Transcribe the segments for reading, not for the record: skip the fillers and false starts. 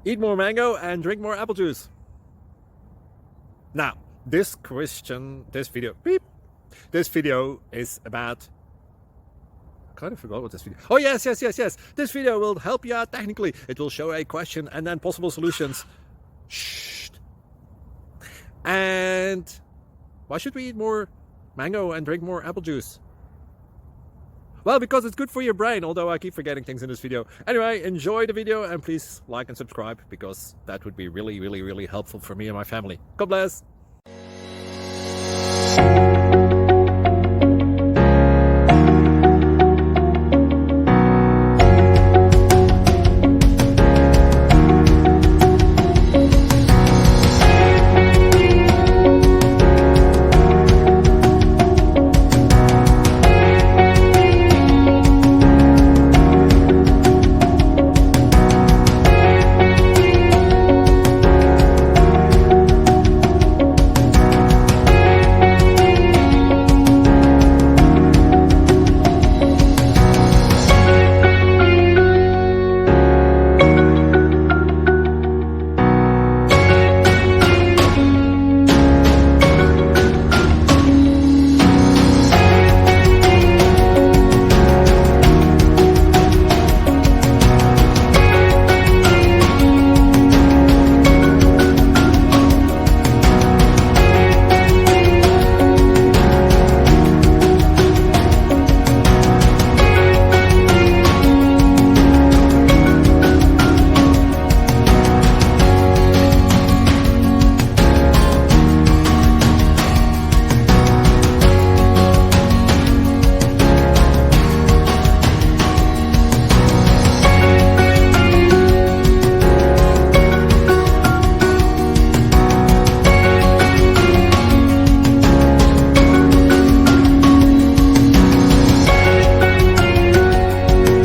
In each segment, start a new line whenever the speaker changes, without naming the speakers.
Eat more mango and drink more apple juice. Now, this video is about, I kind of forgot what this video. Oh, yes. This video will help you out technically. It will show a question and then possible solutions. Shh. And why should we eat more mango and drink more apple juice? Well, because it's good for your brain, although I keep forgetting things in this video. Anyway, enjoy the video and please like and subscribe, because that would be really helpful for me and my family. God bless.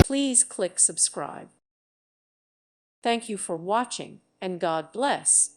Please click subscribe. Thank you for watching, and God bless.